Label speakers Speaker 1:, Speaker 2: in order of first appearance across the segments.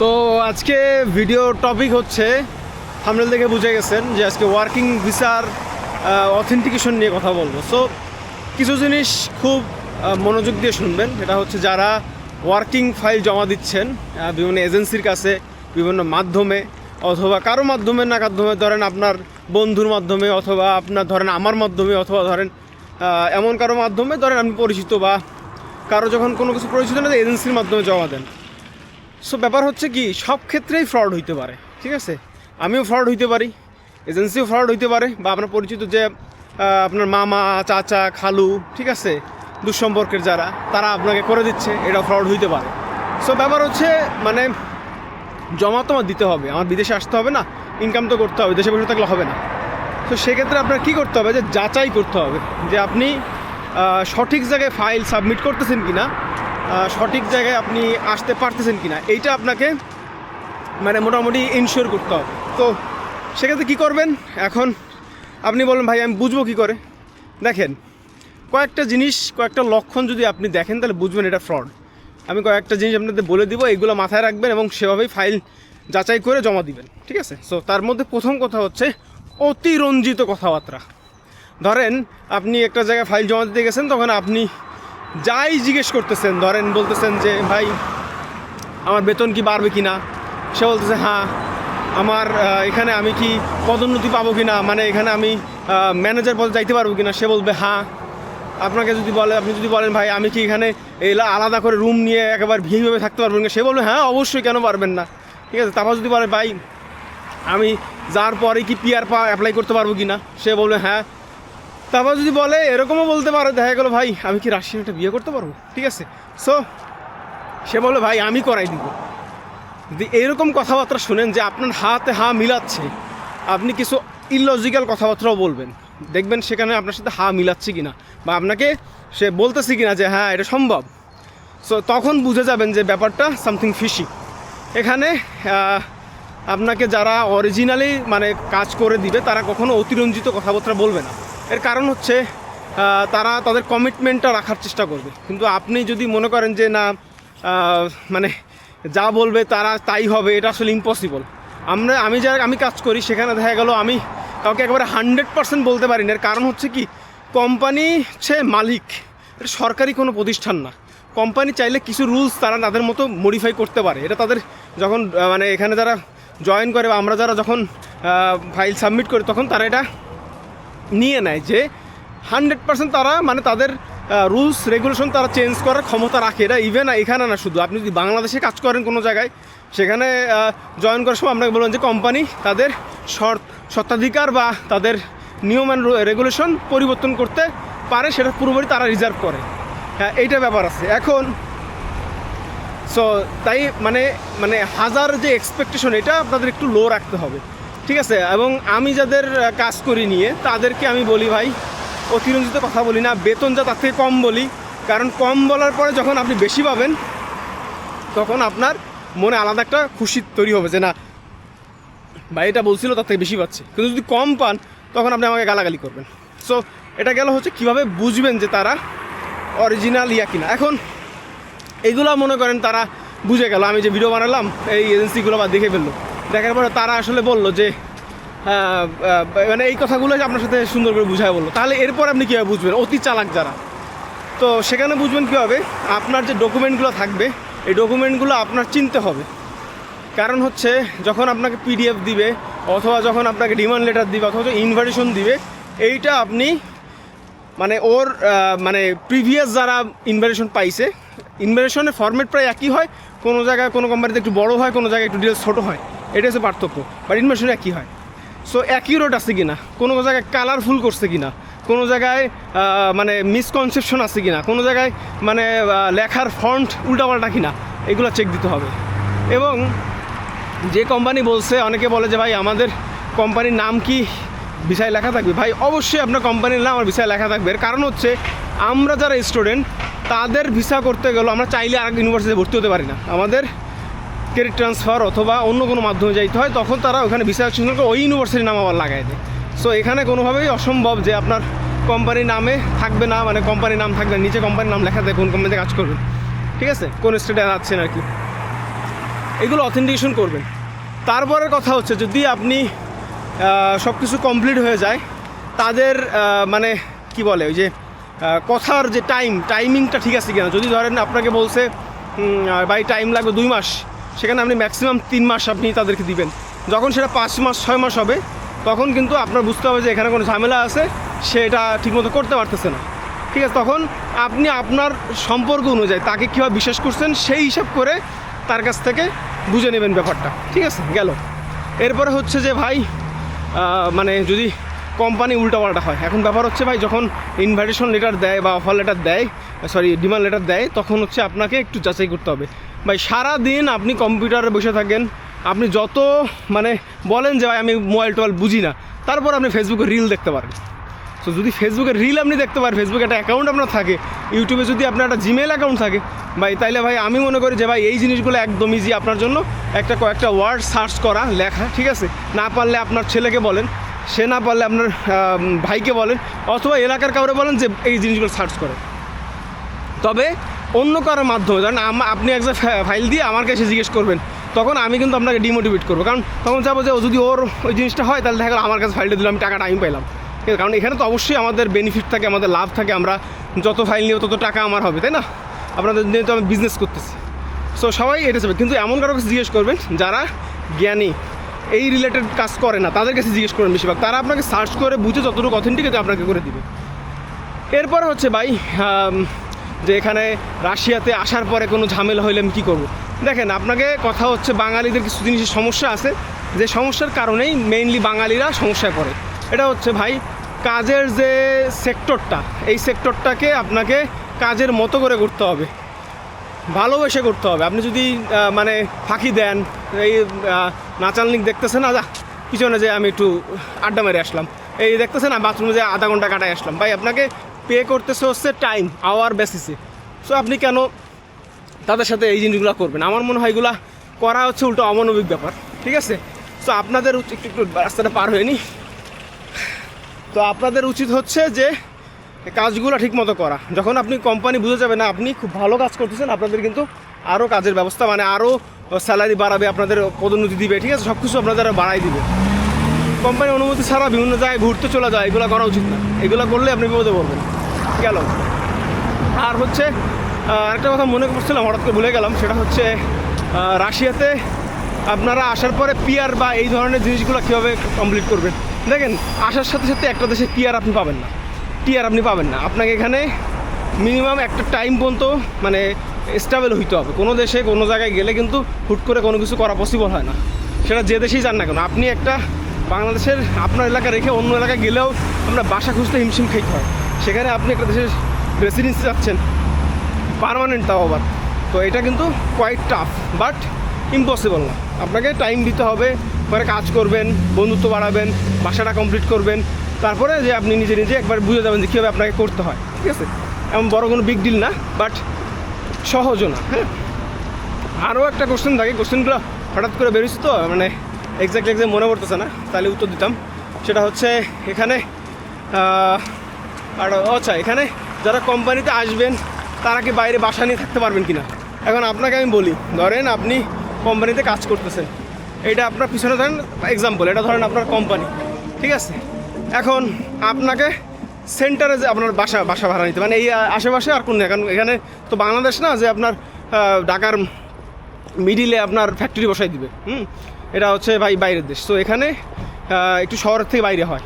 Speaker 1: তো আজকে video topic হচ্ছে, থাম্বনেল দেখে বুঝে গেছেন যে আজকে ওয়ার্কিং ভিসার অথেন্টিকেশন নিয়ে কথা বলবো। সো কিছু জিনিস খুব মনোযোগ দিয়ে শুনবেন। এটা হচ্ছে যারা ওয়ার্কিং ফাইল জমা দিচ্ছেন বিভিন্ন এজেন্সির কাছে, বিভিন্ন মাধ্যমে, অথবা কারো মাধ্যমে না মাধ্যমে, ধরেন আপনার বন্ধুর মাধ্যমে, অথবা আপনার ধরেন আমার মাধ্যমে, অথবা ধরেন এমন কারো মাধ্যমে, ধরেন আমি পরিচিত বা কারো যখন কোনো কিছু পরিচিত না এজেন্সির মাধ্যমে জমা দেন। সো ব্যাপার হচ্ছে কি, সব ক্ষেত্রেই ফ্রড হইতে পারে, ঠিক আছে? আমিও ফ্রড হইতে পারি, এজেন্সিও ফ্রড হইতে পারে, বা আপনার পরিচিত যে আপনার মামা, চাচা, খালু, ঠিক আছে, দুঃসম্পর্কের যারা, তারা আপনাকে করে দিচ্ছে, এটা ফ্রড হইতে পারে। সো ব্যাপার হচ্ছে মানে জমা তো আমার দিতে হবে, আমার বিদেশে আসতে হবে না, ইনকাম তো করতে হবে, দেশে বসে থাকলে হবে না। তো সেক্ষেত্রে আপনার কী করতে হবে, যে যাচাই করতে হবে যে আপনি সঠিক জায়গায় ফাইল সাবমিট করতেছেন কিনা, সঠিক জায়গায় আপনি আসতে পারতেছেন কিনা, এইটা আপনাকে মানে মোটামুটি ইনশিওর করতে হবে। তো সেক্ষেত্রে কী করবেন, এখন আপনি বলেন ভাই আমি বুঝবো কী করে? দেখেন, কয়েকটা জিনিস, কয়েকটা লক্ষণ যদি আপনি দেখেন তাহলে বুঝবেন এটা ফ্রড। আমি কয়েকটা জিনিস আপনাদের বলে দিব, এগুলো মাথায় রাখবেন এবং সেভাবেই ফাইল যাচাই করে জমা দিবেন, ঠিক আছে? সো তার মধ্যে প্রথম কথা হচ্ছে অতিরঞ্জিত কথাবার্তা। ধরেন আপনি একটা জায়গায় ফাইল জমা দিতে গেছেন, তখন আপনি যাই জিজ্ঞেস করতেছেন, ধরেন বলতেছেন যে ভাই আমার বেতন কি বাড়বে কি না, সে বলতেছে হ্যাঁ। আমার এখানে আমি কি পদোন্নতি পাবো কি না, মানে এখানে আমি ম্যানেজার পদে যাইতে পারবো কি না, সে বলবে হ্যাঁ। আপনাকে যদি বলে, আপনি যদি বলেন ভাই আমি কি এখানে আলাদা করে রুম নিয়ে একেবারে ভিভাবে থাকতে পারবেন না, সে বলবে হ্যাঁ অবশ্যই, কেন পারবেন না, ঠিক আছে? তারপর যদি বলে ভাই আমি যার পরে কি পিআর অ্যাপ্লাই করতে পারবো কি না, সে বলবে হ্যাঁ। তারপর যদি বলে, এরকমও বলতে পারে, দেখা গেলো ভাই আমি কি রাশিয়ান একটা বিয়ে করতে পারবো, ঠিক আছে? সো সে বলবে ভাই আমি করাই দিব। যদি এরকম কথাবার্তা শুনেন যে আপনার হাতে মিলাচ্ছে, আপনি কিছু ইললজিক্যাল কথাবার্তাও বলবেন, দেখবেন সেখানে আপনার সাথে মিলাচ্ছে কিনা, বা আপনাকে সে বলতেছে কিনা যে হ্যাঁ এটা সম্ভব। সো তখন বুঝে যাবেন যে ব্যাপারটা সামথিং ফিশি। এখানে আপনাকে যারা অরিজিনালি মানে কাজ করে দিবে তারা কখনো অতিরঞ্জিত কথাবার্তা বলবে না। এর কারণ হচ্ছে তারা তাদের কমিটমেন্টটা রাখার চেষ্টা করবে। কিন্তু আপনি যদি মনে করেন যে না মানে যা বলবে তারা তাই হবে, এটা আসলে ইম্পসিবল। আমি কাজ করি, সেখানে দেখা গেল আমি কাউকে একেবারে 100% বলতে পারি না। এর কারণ হচ্ছে কি, কোম্পানি হচ্ছে মালিক, এটা সরকারি কোনো প্রতিষ্ঠান না। কোম্পানি চাইলে কিছু রুলস তারা তাদের মতো মডিফাই করতে পারে। এটা তাদের যখন মানে এখানে যারা জয়েন করে বা আমরা যারা যখন ফাইল সাবমিট করি, তখন তারা এটা নিয়ে নেয় যে 100% তারা মানে তাদের রুলস রেগুলেশন তারা চেঞ্জ করার ক্ষমতা রাখে। এটা ইভেন এখানে না, শুধু আপনি যদি বাংলাদেশে কাজ করেন কোনো জায়গায়, সেখানে জয়েন করার সময় আপনাকে বলবেন যে কোম্পানি তাদের স্বত্বাধিকার বা তাদের নিয়ম অ্যান্ড রেগুলেশন পরিবর্তন করতে পারে, সেটা পুরোপুরি তারা রিজার্ভ করে। হ্যাঁ, এইটা ব্যাপার আছে এখন। সো তাই মানে মানে হাজার যে এক্সপেকটেশন, এটা আপনাদের একটু লো রাখতে হবে, ঠিক আছে? এবং আমি যাদের কাজ করি নিয়ে, তাদেরকে আমি বলি ভাই অতিরঞ্জিত কথা বলি না, বেতন যা তার থেকে কম বলি। কারণ কম বলার পরে যখন আপনি বেশি পাবেন, তখন আপনার মনে আলাদা একটা খুশি তৈরি হবে যে না ভাই এটা বলছিল তার থেকে বেশি পাচ্ছে। কিন্তু যদি কম পান, তখন আপনি আমাকে গালাগালি করবেন। সো এটা গেল হচ্ছে কীভাবে বুঝবেন যে তারা অরিজিনাল কিনা। এখন এইগুলো মনে করেন তারা বুঝে গেল, আমি যে ভিডিও বানালাম এই এজেন্সিগুলো বা দেখে ফেললো, দেখার পরে তারা আসলে বললো যে মানে এই কথাগুলো আপনার সাথে সুন্দর করে বুঝায় বললো, তাহলে এরপর আপনি কীভাবে বুঝবেন? অতি চালাক যারা, তো সেখানে বুঝবেন কীভাবে? আপনার যে ডকুমেন্টগুলো থাকবে, এই ডকুমেন্টগুলো আপনার চিনতে হবে। কারণ হচ্ছে যখন আপনাকে পিডিএফ দিবে, অথবা যখন আপনাকে ডিমান্ড লেটার দিবে, অথবা ইনভাইটেশন দিবে, এইটা আপনি মানে ওর মানে প্রিভিয়াস যারা ইনভাইটেশন পাইছে, ইনভাইটেশনের ফরম্যাট প্রায় একই হয়। কোনো জায়গায় কোনো কোম্পানিতে একটু বড়ো হয়, কোনো জায়গায় একটু ডিটেলস ছোটো হয়, এটা হচ্ছে পার্থক্য। বাট ইনভাইটেশন একই হয়। সো অ্যাকিউরেট আছে কি না, কোনো জায়গায় কালারফুল করছে কি না, কোনো জায়গায় মানে মিসকনসেপশন আছে কি না, কোনো জায়গায় মানে লেখার ফন্ট উল্টাপাল্টা কি না, এগুলো চেক দিতে হবে। এবং যে কোম্পানি বলছে, অনেকে বলে যে ভাই আমাদের কোম্পানির নাম কি ভিসায় লেখা থাকবে? ভাই অবশ্যই আপনার কোম্পানির নাম আমার ভিসায় লেখা থাকবে। এর কারণ হচ্ছে আমরা যারা স্টুডেন্ট, তাদের ভিসা করতে গেলে আমরা চাইলে আর ইউনিভার্সিটিতে ভর্তি হতে পারি না, আমাদের ক্রেডিট ট্রান্সফার অথবা অন্য কোনো মাধ্যমে যাইতে হয়। তখন তারা ওখানে ভিসা এক্সচেঞ্জ করে ওই ইউনিভার্সিটির নাম আবার লাগাই দেয়। সো এখানে কোনোভাবেই অসম্ভব যে আপনার কোম্পানির নামে থাকবে না, মানে কোম্পানির নাম থাকবে, নিচে কোম্পানির নাম লেখা দেয় কোন কোম্পানিতে কাজ করবেন, ঠিক আছে, কোন স্টেটে যাচ্ছেন আর কি। এগুলো অথেন্টিকেশন করবেন। তারপরের কথা হচ্ছে যদি আপনি সব কিছু কমপ্লিট হয়ে যায়, তাদের মানে কি বলে ওই যে কথার যে টাইমিংটা ঠিক আছে কিনা। যদি ধরেন আপনাকে বলছে ভাই টাইম লাগবে 2 মাস, সেখানে আপনি ম্যাক্সিমাম 3 মাস আপনি তাদেরকে দিবেন। যখন সেটা 5 মাস 6 মাস হবে, তখন কিন্তু আপনার বুঝতে হবে যে এখানে কোনো ঝামেলা আছে, সে এটা ঠিকমতো করতে পারতেছে না। ঠিক আছে, তখন আপনি আপনার সম্পর্ক অনুযায়ী তাকে কীভাবে বিশ্বাস করছেন সেই হিসাব করে তার কাছ থেকে বুঝে নেবেন ব্যাপারটা। ঠিক আছে, গেল। এরপরে হচ্ছে যে ভাই মানে যদি কোম্পানি উল্টাপাল্টা হয়, এখন ব্যাপার হচ্ছে ভাই যখন ইনভাইটেশন লেটার দেয় বা অফার লেটার দেয়, ডিমান্ড লেটার দেয়, তখন হচ্ছে আপনাকে একটু যাচাই করতে হবে। ভাই সারা দিন আপনি কম্পিউটারে বসে থাকেন, আপনি যত মানে বলেন যে ভাই আমি মোবাইল বুঝি না, তারপর আপনি ফেসবুকে রিল দেখতে পারেন। সো যদি ফেসবুকে রিল আপনি দেখতে পারেন, ফেসবুকে একটা অ্যাকাউন্ট আপনার থাকে, ইউটিউবে যদি আপনার একটা জিমেল অ্যাকাউন্ট থাকে ভাই, তাইলে ভাই আমি মনে করি যে ভাই এই জিনিসগুলো একদম ইজি আপনার জন্য। কয়েকটা ওয়ার্ড সার্চ করা, লেখা, ঠিক আছে। না পারলে আপনার ছেলেকে বলেন, সে না পারলে আপনার ভাইকে বলেন, অথবা এলাকার কাউরে বলেন যে এই জিনিসগুলো সার্চ করে। তবে অন্য কারোর মাধ্যমে ধরেন আপনি একটা ফাইল দিয়ে আমার কাছে জিজ্ঞেস করবেন, তখন আমি কিন্তু আপনাকে ডিমোটিভেট করবো। কারণ তখন চাবো যে যদি ওর ওই জিনিসটা হয়, তাহলে দেখা গেলো আমার কাছে ফাইলটা দিলাম, আমি টাকাটা আমি পাইলাম। ঠিক আছে, কারণ এখানে তো অবশ্যই আমাদের বেনিফিট থাকে, আমাদের লাভ থাকে। আমরা যত ফাইল নিও তত টাকা আমার হবে, তাই না? আপনাদের নিয়ে তো আমি বিজনেস করতেছি। সো সবাই এটা চাবে, কিন্তু এমন কারো কাছে জিজ্ঞেস করবেন যারা জ্ঞানী, এই রিলেটেড কাজ করে না, তাদের কাছে জিজ্ঞেস করবেন বেশিরভাগ। তারা আপনাকে সার্চ করে বুঝে যতটুকু অথেন্টিক আপনাকে করে দিবে। এরপর হচ্ছে ভাই যে এখানে রাশিয়াতে আসার পরে কোনো ঝামেলা হইলে আমি কী করবো? দেখেন, আপনাকে কথা হচ্ছে বাঙালিদের কিছু জিনিসের সমস্যা আছে, যে সমস্যার কারণেই মেইনলি বাঙালিরা সমস্যায় পড়ে। এটা হচ্ছে ভাই কাজের যে সেক্টরটা, এই সেক্টরটাকে আপনাকে কাজের মতো করে করতে হবে, ভালোবেসে করতে হবে। আপনি যদি মানে ফাঁকি দেন, এই নাচালনিক দেখতেছে না, পিছনে যে আমি একটু আড্ডা মেরে আসলাম, এই দেখতেছে না বাথরুমে যে আধা ঘন্টা কাটাই আসলাম, ভাই আপনাকে পে করতেছে হচ্ছে টাইম আওয়ার বেসিসে। সো আপনি কেন তাদের সাথে এই জিনিসগুলো করবেন? আমার মনে হয় এগুলো করা হচ্ছে উল্টো অমানবিক ব্যাপার। ঠিক আছে, সো আপনাদের একটু রাস্তাটা পার হয়নি, তো আপনাদের উচিত হচ্ছে যে কাজগুলো ঠিক মতো করা। যখন আপনি কোম্পানি বুঝে যাবে না আপনি খুব ভালো কাজ করতেছেন, আপনাদের কিন্তু আরও কাজের ব্যবস্থা, মানে আরও স্যালারি বাড়াবে, আপনাদের পদোন্নতি দিবে। ঠিক আছে, সব কিছু আপনাদের বাড়াই দিবে। কোম্পানির অনুমতি ছাড়া বিভিন্ন জায়গায় ঘুরতে চলে যায়, এগুলো করা উচিত না। এগুলো করলে আপনি বিপদে পড়বেন। গেল। আর হচ্ছে আরেকটা কথা মনে করছিলাম, হঠাৎ করে ভুলে গেলাম, সেটা হচ্ছে রাশিয়াতে আপনারা আসার পরে পিআর বা এই ধরনের জিনিসগুলো কীভাবে কমপ্লিট করবেন। দেখেন, আসার সাথে সাথে একটা দেশে পিআর আপনি পাবেন না, টিআর আপনি পাবেন না। আপনাকে এখানে মিনিমাম একটা টাইম পর্যন্ত মানে স্টেবল হইতে হবে। কোনো দেশে কোনো জায়গায় গেলে কিন্তু হুট করে কোনো কিছু করা পসিবল হয় না, সেটা যে দেশেই যান না কেন। আপনি একটা বাংলাদেশের আপনার এলাকা রেখে অন্য এলাকায় গেলেও আমরা বাসা খুঁজতে হিমশিম খাইতে হয়, সেখানে আপনি একটা দেশের রেসিডেন্সি যাচ্ছেন পার্মানেন্ট, তাও আবার। তো এটা কিন্তু কোয়াইট টাফ, বাট ইম্পসিবল না। আপনাকে টাইম দিতে হবে, পরে কাজ করবেন, বন্ধুত্ব বাড়াবেন, বাসাটা কমপ্লিট করবেন, তারপরে যে আপনি নিজে নিজে একবার বুঝে যাবেন যে কীভাবে আপনাকে করতে হয়। ঠিক আছে, এমন বড় কোনো বিগ ডিল না, বাট সহজও না। হ্যাঁ, আরও একটা কোশ্চেন থাকে, কোশ্চেনগুলো হঠাৎ করে বেরোচ্ছে তো মানে এক্স্যাক্ট মনে পড়তেছে না, তাহলে উত্তর দিতাম। সেটা হচ্ছে এখানে আচ্ছা, এখানে যারা কোম্পানিতে আসবেন তারা কি বাইরে বাসা নিয়ে থাকতে পারবেন কি না? এখন আপনাকে আমি বলি, ধরেন আপনি কোম্পানিতে কাজ করতেছেন, এটা আপনার পিছনে ধরেন এক্সাম্পল, এটা ধরেন আপনার কোম্পানি, ঠিক আছে। এখন আপনাকে সেন্টারে যে আপনার বাসা ভাড়া নিতে, মানে এই আশেপাশে আর কোন, এখন এখানে তো বাংলাদেশ না যে আপনার ঢাকার মিডিলে আপনার ফ্যাক্টরি বসাই দিবে। এটা হচ্ছে ভাই বাইরের দেশ, তো এখানে একটু শহরের থেকে বাইরে হয়।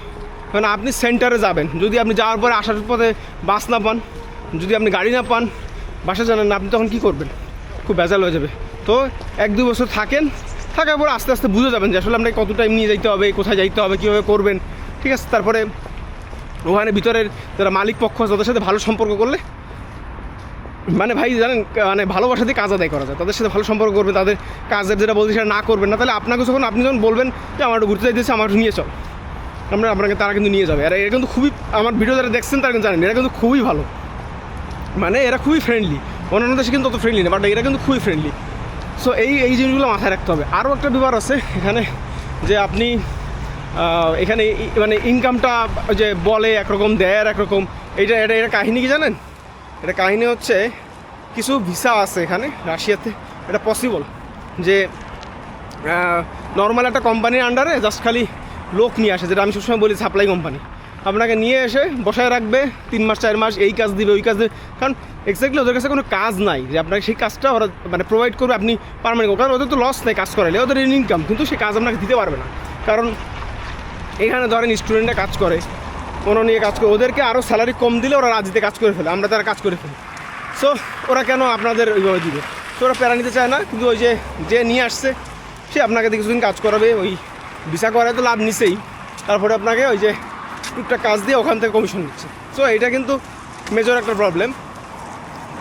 Speaker 1: কারণ আপনি সেন্টারে যাবেন, যদি আপনি যাওয়ার পরে আসার পথে বাস না পান, যদি আপনি গাড়ি না পান, বাসা জানেন না, আপনি তখন কী করবেন? খুব ভেজাল হয়ে যাবে। তো 1-2 বছর থাকার পর আস্তে আস্তে বুঝে যাবেন যে আসলে আপনাকে কত টাইম নিয়ে যাইতে হবে, কোথায় যাইতে হবে, কীভাবে করবেন। ঠিক আছে, তারপরে ওখানে ভিতরের যারা মালিক পক্ষ আছে তাদের সাথে ভালো সম্পর্ক করলে, মানে ভাই জানেন, মানে ভালোবাসা দিয়ে কাজ আদায় করা যায়। তাদের সাথে ভালো সম্পর্ক করবেন, তাদের কাজের যেটা বলছে সেটা না করবেন না, তাহলে আপনাকে আপনি যখন বলবেন যে আমার একটু ঘুরতে যাইতেছে, আমার একটু নিয়ে চল, আপনাকে তারা কিন্তু নিয়ে যাবে। আর এরা কিন্তু খুবই, আমার ভিডিও যারা দেখছেন তারা কিন্তু জানেন এরা কিন্তু খুবই ভালো, মানে এরা খুবই ফ্রেন্ডলি। অন্যান্য দেশে কিন্তু অত ফ্রেন্ডলি না, বাট এরা কিন্তু খুবই ফ্রেন্ডলি। সো এই জিনিসগুলো মাথায় রাখতে হবে। আরও একটা ব্যাপার আছে এখানে, যে আপনি এখানে মানে ইনকামটা যে বলে একরকম, দেয় আর একরকম। এটা কাহিনী কি জানেন? এটা কাহিনী হচ্ছে কিছু ভিসা আছে এখানে রাশিয়াতে, এটা পসিবল যে নর্মাল একটা কোম্পানির আন্ডারে জাস্ট খালি লোক নিয়ে আসে, যেটা আমি সবসময় বলি সাপ্লাই কোম্পানি। আপনাকে নিয়ে এসে বসায় রাখবে 3 মাস 4 মাস, এই কাজ দিবে ওই কাজ দেবে, কারণ এক্স্যাক্টলি ওদের কাছে কোনো কাজ নাই যে আপনাকে সেই কাজটা ওরা মানে প্রোভাইড করবে আপনি পারমানেন্ট, কারণ ওদের তো লস নেই কাজ করালে, ওদের ইনকাম, কিন্তু সেই কাজ আপনাকে দিতে পারবে না। কারণ এখানে ধরেন স্টুডেন্টরা কাজ করে, কোনো নিয়ে কাজ করে, ওদেরকে আরও স্যালারি কম দিলে ওরা রাজিতে কাজ করে ফেলে, আমরা তারা কাজ করে ফেলি। সো ওরা কেন আপনাদের ওইভাবে দিবে? তো ওরা প্যারা নিতে চায় না, কিন্তু ওই যে নিয়ে আসছে সে আপনাকে কিছুদিন কাজ করাবে, ওই ভিসা করায় তো লাভ নিছেই, তারপরে আপনাকে ওই যে টুকটাক কাজ দিয়ে ওখান থেকে কমিশন নিচ্ছে। সো এটা কিন্তু মেজর একটা প্রবলেম।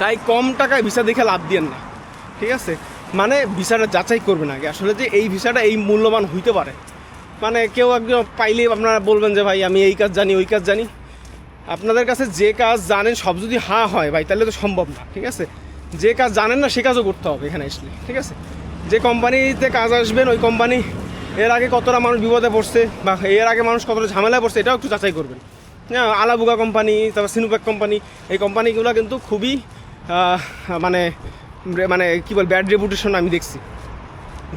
Speaker 1: তাই কম টাকায় ভিসা দেখে লাভ দিয়েন না, ঠিক আছে? মানে ভিসাটা যাচাই করবেন আগে আসলে যে এই ভিসাটা এই মূল্যবান হইতে পারে। মানে কেউ একজন পাইলে আপনারা বলবেন যে ভাই আমি এই কাজ জানি ওই কাজ জানি, আপনাদের কাছে যে কাজ জানেন সব যদি হ্যাঁ হয় ভাই, তাহলে তো সম্ভব না, ঠিক আছে? যে কাজ জানেন না সে কাজও করতে হবে এখানে আসলে, ঠিক আছে? যে কোম্পানিতে কাজ আসবেন ওই কোম্পানি এর আগে কতটা মানুষ বিপদে পড়ছে বা এর আগে মানুষ কতটা ঝামেলায় পড়ছে এটাও একটু যাচাই করবেন। হ্যাঁ, আলাবুগা কোম্পানি, তারপর সিনোপ্যাক কোম্পানি, এই কোম্পানিগুলো কিন্তু খুবই মানে মানে কী বল ব্যাড রেপুটেশন আমি দেখছি,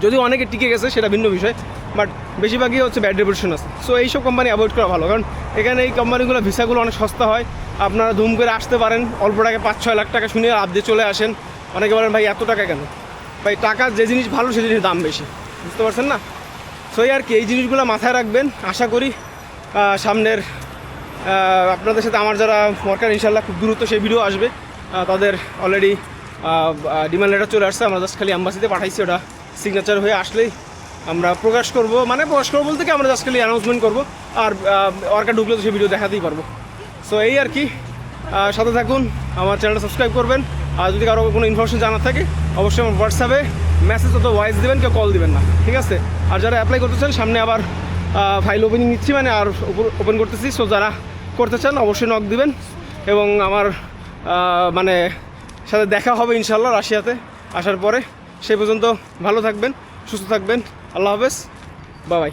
Speaker 1: যদিও অনেকে টিকে গেছে সেটা ভিন্ন বিষয়, বাট বেশিরভাগই হচ্ছে ব্যাড রেপুটেশন আছে। সো এইসব কোম্পানি অ্যাভয়েড করা ভালো, কারণ এখানে এই কোম্পানিগুলো ভিসাগুলো অনেক সস্তা হয়, আপনারা ধুম করে আসতে পারেন, অল্প টাকায় 5-6 লাখ টাকা শুনে লাভ দিয়ে চলে আসেন। অনেকে বলেন ভাই এত টাকা কেন? ভাই টাকা যে জিনিস ভালো সেই জিনিসের দাম বেশি, বুঝতে পারছেন না? সো আর কি এই জিনিসগুলো মাথায় রাখবেন। আশা করি সামনের আপনাদের সাথে আমার যারা ওয়ার্কার ইনশাল্লাহ খুব দ্রুত সেই ভিডিও আসবে, তাদের অলরেডি ডিমান্ড লেটার চলে আসছে, আমরা জাস্ট খালি অ্যাম্বাসিতে পাঠাইছি, ওটা সিগনেচার হয়ে আসলেই আমরা প্রকাশ করব। মানে প্রকাশ করবো বলতে কি আমরা জাস্ট খালি অ্যানাউন্সমেন্ট করবো, আর ওয়ার্কার ঢুকলে তো সেই ভিডিও দেখাতেই পারবো। সো এই আর কি, সাথে থাকুন, আমার চ্যানেলটা সাবস্ক্রাইব করবেন। আর যদি কারো কোনো ইনফরমেশন জানার থাকে অবশ্যই আমার হোয়াটসঅ্যাপে মেসেজ অথবা ভয়েস দেবেন, কেউ কল দিবেন না, ঠিক আছে? আর যারা অ্যাপ্লাই করতে চান সামনে আবার ফাইল ওপেনিং নিচ্ছি, মানে আর ওপেন করতেছি। সো যারা করতে চান অবশ্যই নক দিবেন, এবং আমার মানে সাথে দেখা হবে ইনশাল্লাহ রাশিয়াতে আসার পরে। সেই পর্যন্ত ভালো থাকবেন, সুস্থ থাকবেন, আল্লাহ হাফেজ, বাই বাই।